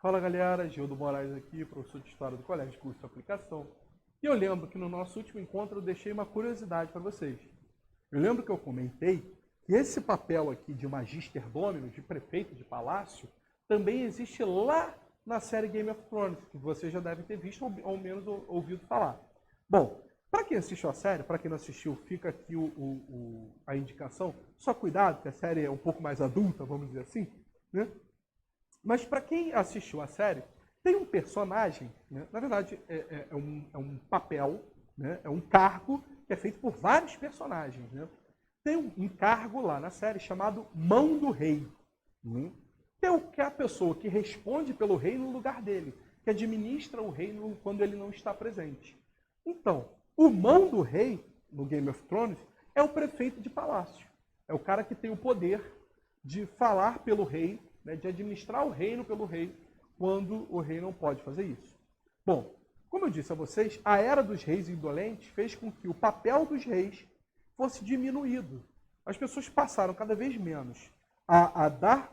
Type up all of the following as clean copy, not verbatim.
Fala galera, Gildo Moraes aqui, professor de História do Colégio de Curso de Aplicação. E eu lembro que no nosso último encontro eu deixei uma curiosidade para vocês. Eu lembro que eu comentei que esse papel aqui de Magister Dominus, de prefeito de palácio, também existe lá na série Game of Thrones, que vocês já devem ter visto ou ao menos ouvido falar. Bom, para quem assistiu a série, para quem não assistiu, fica aqui a indicação. Só cuidado, que a série é um pouco mais adulta, vamos dizer assim, né? Mas para quem assistiu a série, tem um personagem, né? Na verdade é um papel, né? É um cargo que é feito por vários personagens. Né? Tem um cargo lá na série chamado Mão do Rei, que é a pessoa que responde pelo rei no lugar dele, que administra o reino quando ele não está presente. Então, o Mão do Rei, no Game of Thrones, é o prefeito de palácio. É o cara que tem o poder de falar pelo rei, de administrar o reino pelo rei, quando o rei não pode fazer isso. Bom, como eu disse a vocês, a era dos reis indolentes fez com que o papel dos reis fosse diminuído. As pessoas passaram cada vez menos a dar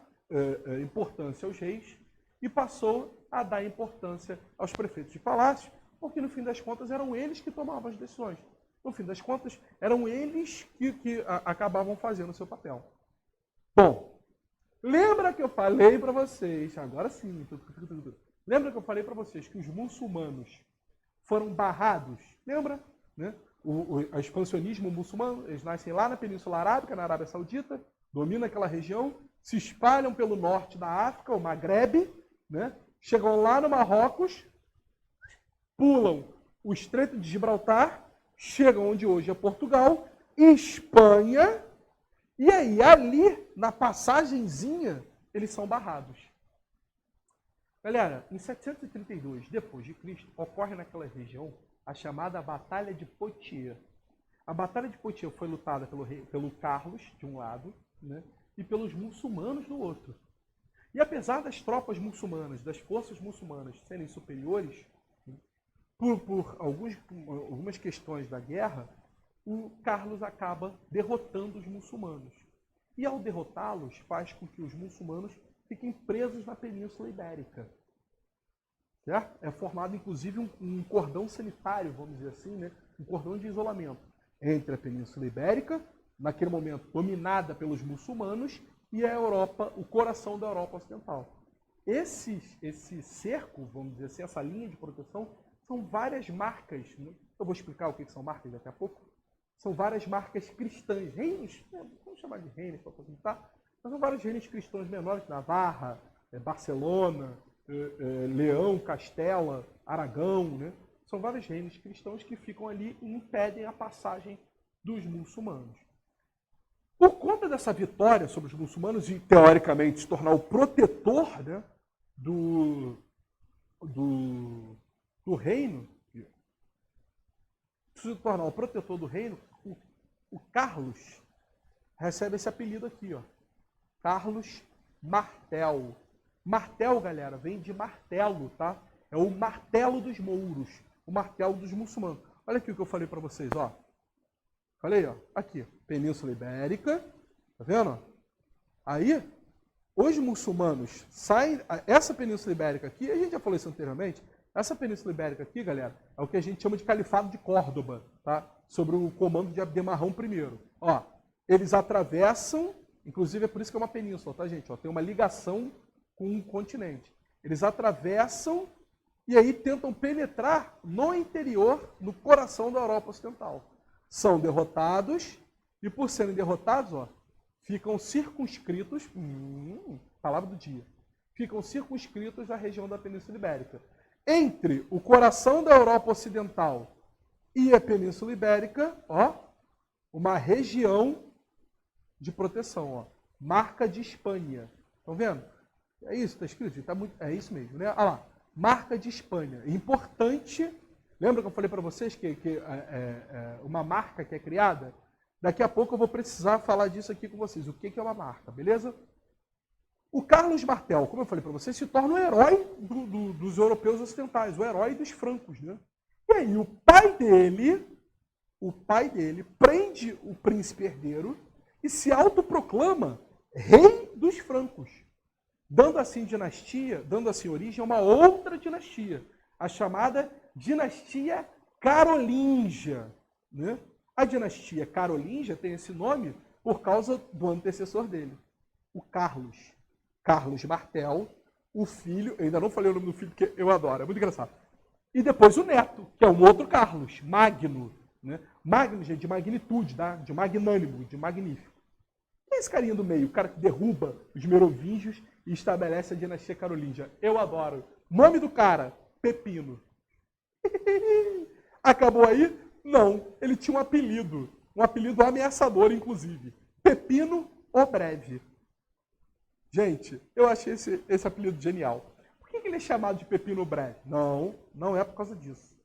importância aos reis e passou a dar importância aos prefeitos de palácio, porque no fim das contas eram eles que tomavam as decisões. No fim das contas, eram eles que acabavam fazendo o seu papel. Bom, lembra que eu falei para vocês, agora sim, lembra que eu falei para vocês que os muçulmanos foram barrados? Lembra? Né? O expansionismo muçulmano, eles nascem lá na Península Arábica, na Arábia Saudita, dominam aquela região, se espalham pelo norte da África, o Maghreb, né? Chegam lá no Marrocos, pulam o Estreito de Gibraltar, chegam onde hoje é Portugal, Espanha. E aí, ali, na passagenzinha, eles são barrados. Galera, em 732 depois de Cristo, ocorre naquela região a chamada Batalha de Poitiers. A Batalha de Poitiers foi lutada pelo Carlos, de um lado, né, e pelos muçulmanos do outro. E apesar das tropas muçulmanas, das forças muçulmanas serem superiores, por algumas questões da guerra, o Carlos acaba derrotando os muçulmanos. E ao derrotá-los, faz com que os muçulmanos fiquem presos na Península Ibérica. Certo? É formado, inclusive, um cordão sanitário, vamos dizer assim, né? Um cordão de isolamento entre a Península Ibérica, naquele momento dominada pelos muçulmanos, e a Europa, o coração da Europa Ocidental. Esse cerco, vamos dizer assim, essa linha de proteção, são várias marcas. Né? Eu vou explicar o que são marcas daqui a pouco. São várias marcas cristãs, reinos, vamos chamar de reinos para facilitar, mas são vários reinos cristãos menores, Navarra, Barcelona, Leão, Castela, Aragão, né? São vários reinos cristãos que ficam ali e impedem a passagem dos muçulmanos. Por conta dessa vitória sobre os muçulmanos e, teoricamente, se tornar o protetor, né, do reino, se tornar o protetor do reino, o Carlos recebe esse apelido aqui, ó. Carlos Martel. Martel, galera, vem de martelo, tá? É o martelo dos mouros, o martelo dos muçulmanos. Olha aqui o que eu falei para vocês, ó. Falei, ó, aqui, Península Ibérica, tá vendo? Aí, os muçulmanos saem, essa Península Ibérica aqui, a gente já falou isso anteriormente, essa Península Ibérica aqui, galera, é o que a gente chama de Califado de Córdoba, tá? Sobre o comando de Abdermarrão I. Ó, eles atravessam, inclusive é por isso que é uma península, tá, gente? Ó, tem uma ligação com um continente. Eles atravessam e aí tentam penetrar no interior, no coração da Europa Ocidental. São derrotados e, por serem derrotados, ó, ficam circunscritos, palavra do dia, ficam circunscritos à região da Península Ibérica. Entre o coração da Europa Ocidental e a Península Ibérica, ó, uma região de proteção, ó, marca de Espanha. Estão vendo? É isso, está escrito? É isso mesmo, né? Olha lá, marca de Espanha. Importante, lembra que eu falei para vocês que uma marca que é criada? Daqui a pouco eu vou precisar falar disso aqui com vocês. O que é uma marca, beleza? O Carlos Martel, como eu falei para vocês, se torna o herói dos europeus ocidentais, o herói dos francos, né? E aí o pai dele o pai dele prende o príncipe herdeiro e se autoproclama rei dos francos, dando assim origem a uma outra dinastia, a chamada dinastia carolíngia. Né? A dinastia carolíngia tem esse nome por causa do antecessor dele, o Carlos. Carlos Martel, o filho, eu ainda não falei o nome do filho porque eu adoro, é muito engraçado. E depois o neto, que é um outro Carlos, Magno. Né? Magno, gente, de magnitude, tá? De magnânimo, de magnífico. Quem é esse carinha do meio? O cara que derruba os merovingios e estabelece a dinastia carolíngia. Eu adoro. Nome do cara, Pepino. Acabou aí? Não. Ele tinha um apelido ameaçador, inclusive. Pepino o Breve. Gente, eu achei esse apelido genial. Por que ele é chamado de Pepino o Breve? Não, não é por causa disso.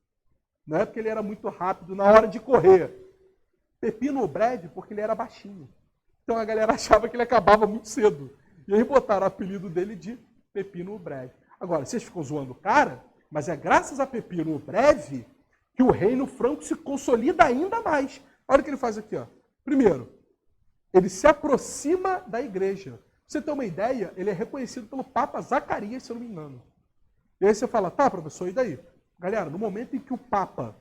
Não é porque ele era muito rápido na hora de correr. Pepino o Breve porque ele era baixinho. Então a galera achava que ele acabava muito cedo. E aí botaram o apelido dele de Pepino o Breve. Agora, vocês ficam zoando o cara, mas é graças a Pepino o Breve que o reino franco se consolida ainda mais. Olha o que ele faz aqui. Ó. Primeiro, ele se aproxima da igreja. Pra você ter uma ideia, ele é reconhecido pelo Papa Zacarias, se eu não me engano. E aí você fala, tá, professor, e daí? Galera, no momento em que o Papa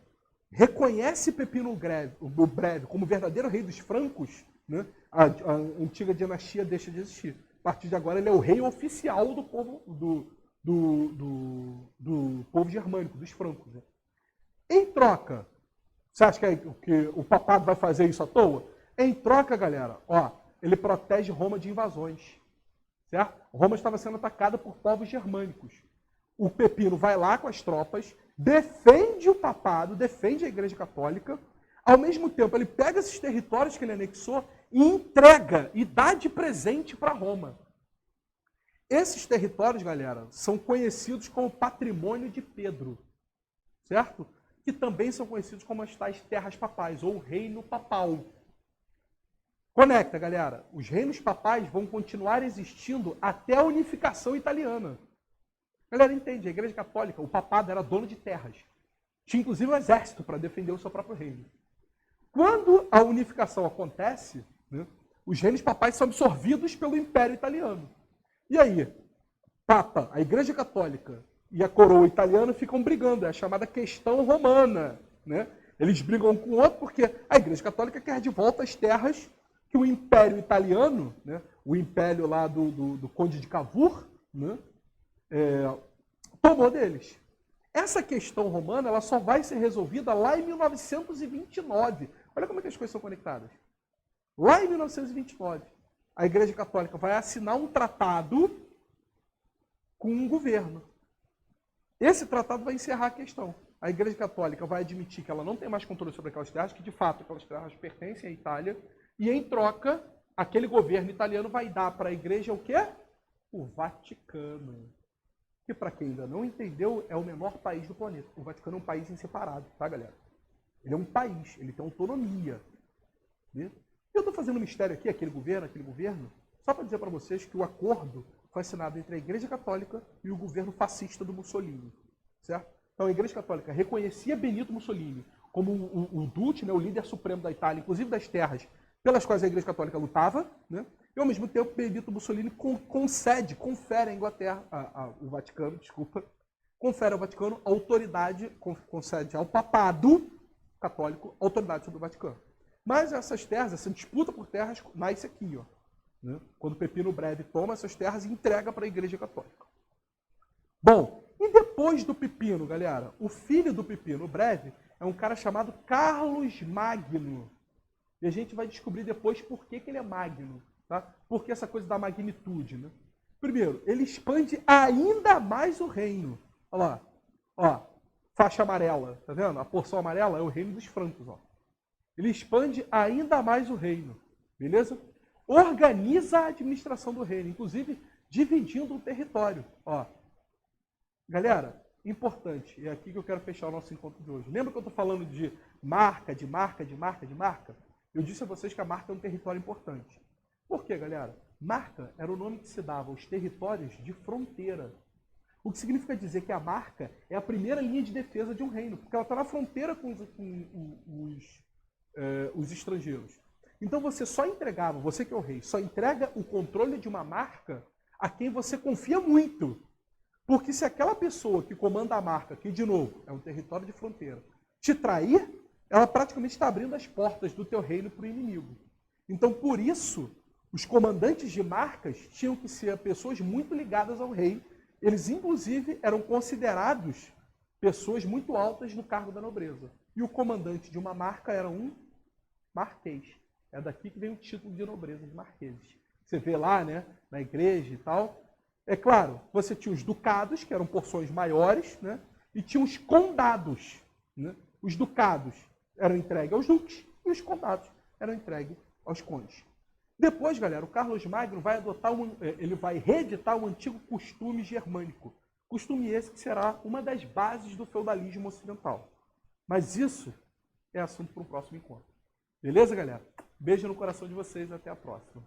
reconhece Pepino o Breve como verdadeiro rei dos francos, né, a antiga dinastia deixa de existir. A partir de agora, ele é o rei oficial do povo, do povo germânico, dos francos. Né? Em troca, você acha que o papado vai fazer isso à toa? Em troca, galera, ó, ele protege Roma de invasões. Certo? Roma estava sendo atacada por povos germânicos. O Pepino vai lá com as tropas, defende o papado, defende a Igreja Católica. Ao mesmo tempo, ele pega esses territórios que ele anexou e entrega e dá de presente para Roma. Esses territórios, galera, são conhecidos como patrimônio de Pedro, certo? Que também são conhecidos como as tais terras papais, ou reino papal. Conecta, galera. Os reinos papais vão continuar existindo até a unificação italiana. Galera, entende, a Igreja Católica, o papado era dono de terras. Tinha inclusive um exército para defender o seu próprio reino. Quando a unificação acontece, né, os reinos papais são absorvidos pelo Império Italiano. E aí, Papa, a Igreja Católica e a coroa italiana ficam brigando, é a chamada questão romana. Né? Eles brigam um com o outro porque a Igreja Católica quer de volta as terras que o Império Italiano, né, o Império lá do Conde de Cavour, né, tomou deles. Essa questão romana ela só vai ser resolvida lá em 1929. Olha como é que as coisas são conectadas. Lá em 1929, a Igreja Católica vai assinar um tratado com um governo. Esse tratado vai encerrar a questão. A Igreja Católica vai admitir que ela não tem mais controle sobre aquelas terras, que de fato aquelas terras pertencem à Itália, e em troca, aquele governo italiano vai dar para a Igreja o quê? O Vaticano. Que, para quem ainda não entendeu, é o menor país do planeta. O Vaticano é um país separado, tá, galera? Ele é um país, ele tem autonomia. Né? Eu estou fazendo um mistério aqui, aquele governo, só para dizer para vocês que o acordo foi assinado entre a Igreja Católica e o governo fascista do Mussolini. Certo? Então a Igreja Católica reconhecia Benito Mussolini como o Duce, né, o líder supremo da Itália, inclusive das terras pelas quais a Igreja Católica lutava, né? E ao mesmo tempo Benito Mussolini confere à Inglaterra, o Vaticano, desculpa, confere ao Vaticano autoridade, concede ao papado católico autoridade sobre o Vaticano. Mas essas terras, essa disputa por terras, nasce aqui, ó, né? Quando Pepino Breve toma essas terras e entrega para a Igreja Católica. Bom, e depois do Pepino, galera, o filho do Pepino Breve é um cara chamado Carlos Magno. E a gente vai descobrir depois por que ele é magno. Tá? Por que essa coisa da magnitude. Né? Primeiro, ele expande ainda mais o reino. Olha lá. Ó, faixa amarela. Tá vendo? A porção amarela é o reino dos francos. Ó. Ele expande ainda mais o reino. Beleza? Organiza a administração do reino. Inclusive, dividindo o território. Ó. Galera, importante. É aqui que eu quero fechar o nosso encontro de hoje. Lembra que eu estou falando de marca? Eu disse a vocês que a marca é um território importante. Por quê, galera? Marca era o nome que se dava aos territórios de fronteira. O que significa dizer que a marca é a primeira linha de defesa de um reino, porque ela está na fronteira com os estrangeiros. Então você só entregava, você que é o rei, só entrega o controle de uma marca a quem você confia muito. Porque se aquela pessoa que comanda a marca, que de novo é um território de fronteira, te trair, ela praticamente está abrindo as portas do teu reino para o inimigo. Então por isso, os comandantes de marcas tinham que ser pessoas muito ligadas ao rei. Eles inclusive eram considerados pessoas muito altas no cargo da nobreza. E o comandante de uma marca era um marquês. É daqui que vem o título de nobreza de marqueses. Você vê lá, né, na igreja e tal. É claro, você tinha os ducados, que eram porções maiores, né, e tinha os condados. Né? Os ducados eram entregues aos duques e os condados eram entregues aos condes. Depois, galera, o Carlos Magno vai adotar ele vai reeditar o antigo costume germânico. Costume esse que será uma das bases do feudalismo ocidental. Mas isso é assunto para um próximo encontro. Beleza, galera? Beijo no coração de vocês, até a próxima.